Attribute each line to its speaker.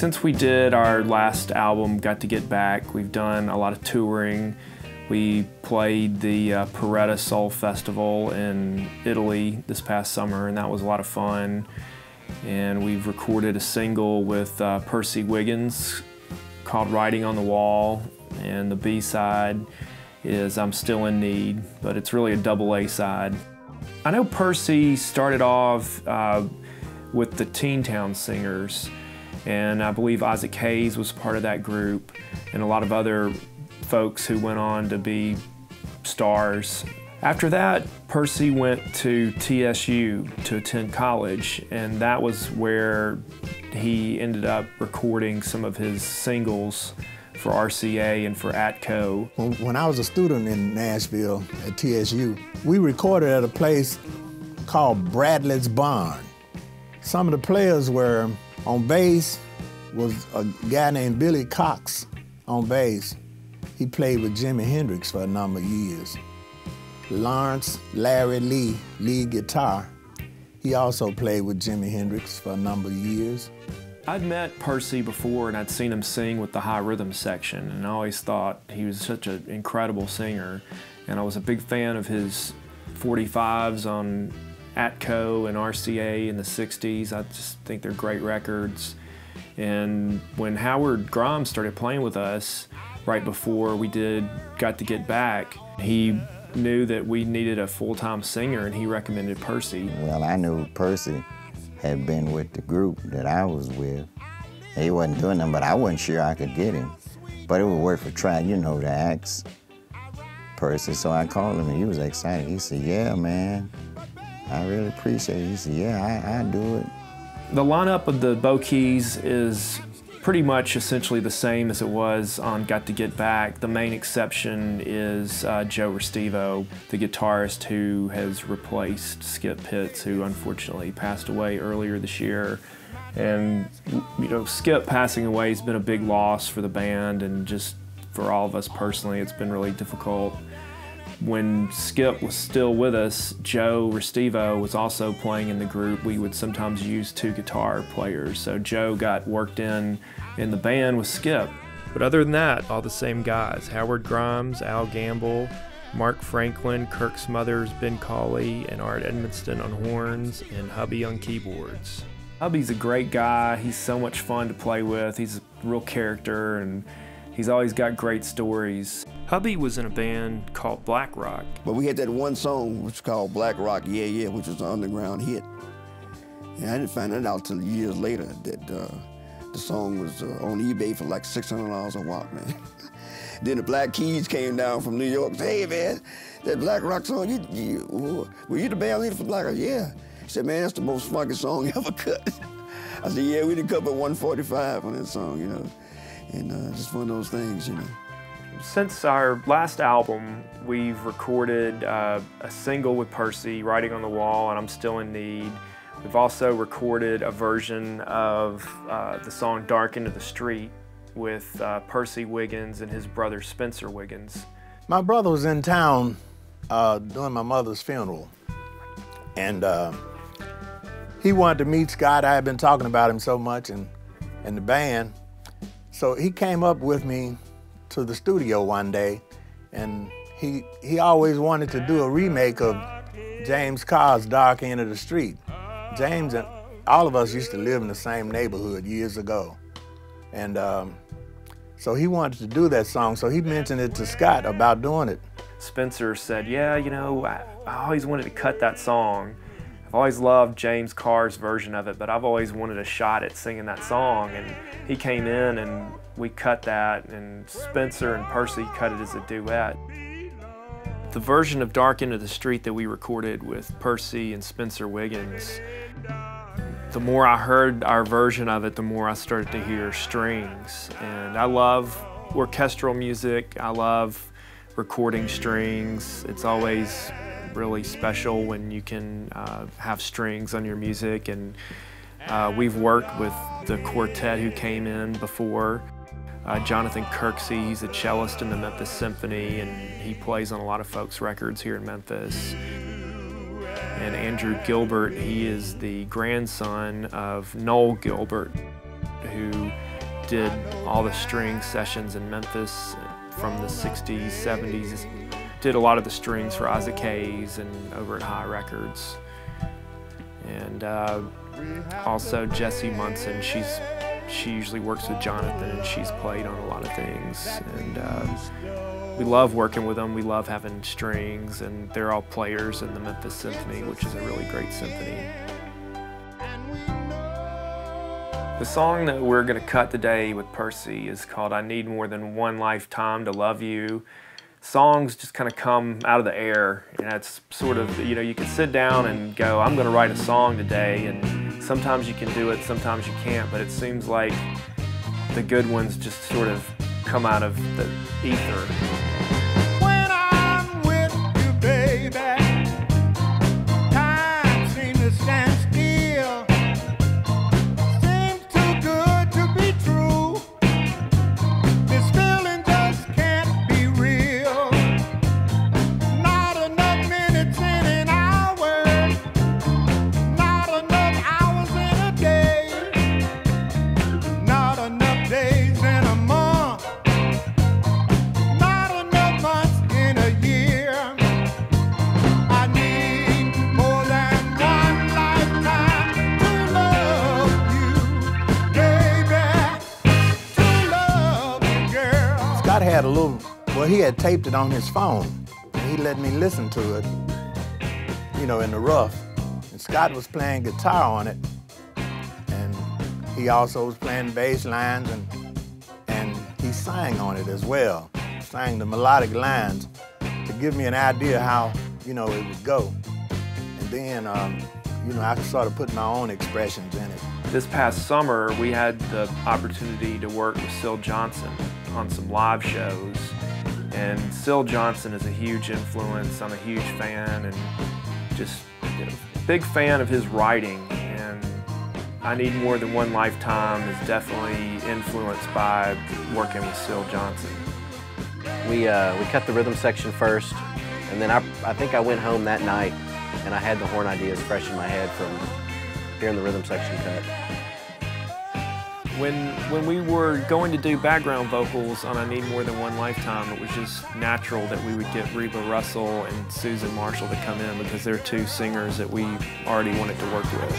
Speaker 1: Since we did our last album, Got to Get Back, we've done a lot of touring. We played the Peretta Soul Festival in Italy this past summer, and that was a lot of fun. And we've recorded a single with Percy Wiggins called Writing on the Wall, and the B-side is I'm Still in Need, but it's really a double A-side. I know Percy started off with the Teen Town Singers, and I believe Isaac Hayes was part of that group, and a lot of other folks who went on to be stars. After that, Percy went to TSU to attend college, and that was where he ended up recording some of his singles for RCA and for Atco.
Speaker 2: When I was a student in Nashville at TSU, we recorded at a place called Bradley's Barn. Some of the players were on bass was a guy named Billy Cox on bass. He played with Jimi Hendrix for a number of years. Lawrence Larry Lee, lead guitar. He also played with Jimi Hendrix for a number of years.
Speaker 1: I'd met Percy before, and I'd seen him sing with the high rhythm section, and I always thought he was such an incredible singer. And I was a big fan of his 45s on Atco and RCA in the 60s. I just think they're great records. And when Howard Grimes started playing with us right before we did Got to Get Back, he knew that we needed a full-time singer, and he recommended Percy.
Speaker 3: Well, I knew Percy had been with the group that I was with. He wasn't doing them, but I wasn't sure I could get him. But it would worth a try, you know, to ask Percy. So I called him, and he was excited. He said, yeah, man, I really appreciate it. He said, yeah, I do it.
Speaker 1: The lineup of the Bo Keys is pretty much essentially the same as it was on Got to Get Back. The main exception is Joe Restivo, the guitarist who has replaced Skip Pitts, who unfortunately passed away earlier this year. And you know, Skip passing away has been a big loss for the band, and just for all of us personally, it's been really difficult. When Skip was still with us, Joe Restivo was also playing in the group. We would sometimes use two guitar players, so Joe got worked in the band with Skip. But other than that, all the same guys: Howard Grimes, Al Gamble, Mark Franklin, Kirk Smothers, Ben Cawley, and Art Edmonston on horns, and Hubby on keyboards. Hubby's a great guy. He's so much fun to play with. He's a real character, and he's always got great stories. Hubby was in a band called Black Rock.
Speaker 4: But we had that one song which was called Black Rock, Yeah, Yeah, which was an underground hit. And I didn't find that out till years later that the song was on eBay for like $600 a watt, man. Then the Black Keys came down from New York and said, hey, man, that Black Rock song, were you the band leader for Black Rock? Yeah. He said, man, that's the most funky song you ever cut. I said, yeah, we did cut about 145 on that song, you know. And just one of those things, you know.
Speaker 1: Since our last album, we've recorded a single with Percy, Writing on the Wall, and I'm Still in Need. We've also recorded a version of the song Dark Into the Street with Percy Wiggins and his brother Spencer Wiggins.
Speaker 2: My brother was in town doing my mother's funeral, and he wanted to meet Scott. I had been talking about him so much and the band. So he came up with me to the studio one day, and he always wanted to do a remake of James Carr's Dark End of the Street. James and all of us used to live in the same neighborhood years ago. And so he wanted to do that song, so he mentioned it to Scott about doing it.
Speaker 1: Spencer said, yeah, you know, I always wanted to cut that song. I've always loved James Carr's version of it, but I've always wanted a shot at singing that song. And he came in and we cut that, and Spencer and Percy cut it as a duet. The version of Dark Into the Street that we recorded with Percy and Spencer Wiggins, the more I heard our version of it, the more I started to hear strings. And I love orchestral music. I love recording strings. It's always really special when you can have strings on your music. And we've worked with the quartet who came in before. Jonathan Kirksey, he's a cellist in the Memphis Symphony, and he plays on a lot of folks' records here in Memphis. And Andrew Gilbert, he is the grandson of Noel Gilbert, who did all the string sessions in Memphis from the 60s, 70s. Did a lot of the strings for Isaac Hayes and over at High Records. And also Jessie Munson, she usually works with Jonathan and she's played on a lot of things. And we love working with them, we love having strings, and they're all players in the Memphis Symphony, which is a really great symphony. The song that we're going to cut today with Percy is called I Need More Than One Lifetime to Love You. Songs just kind of come out of the air, and it's sort of, you know, you can sit down and go, I'm going to write a song today, and sometimes you can do it, sometimes you can't, but it seems like the good ones just sort of come out of the ether.
Speaker 5: When I'm with you, baby, time seems to stand still. Seems too good to be true. This feeling just can't be real. Not enough minutes in an hour, not enough hours in a day, not enough days in a month, not enough months in a year. I need more than one lifetime to love you, baby, to love you, girl.
Speaker 2: Scott had a little, well, he had taped it on his phone, and he let me listen to it, you know, in the rough. And Scott was playing guitar on it, and he also was playing bass lines, and he sang on it as well. Sang the melodic lines to give me an idea how, you know, it would go. And then, you know, I sort of put my own expressions in it.
Speaker 1: This past summer, we had the opportunity to work with Syl Johnson on some live shows. And Syl Johnson is a huge influence. I'm a huge fan and just big fan of his writing. And I Need More Than One Lifetime is definitely influenced by working with Syl Johnson.
Speaker 6: We cut the rhythm section first, and then I think I went home that night and I had the horn ideas fresh in my head from hearing the rhythm section cut.
Speaker 1: When we were going to do background vocals on I Need More Than One Lifetime, it was just natural that we would get Reba Russell and Susan Marshall to come in because they're two singers that we already wanted to work with.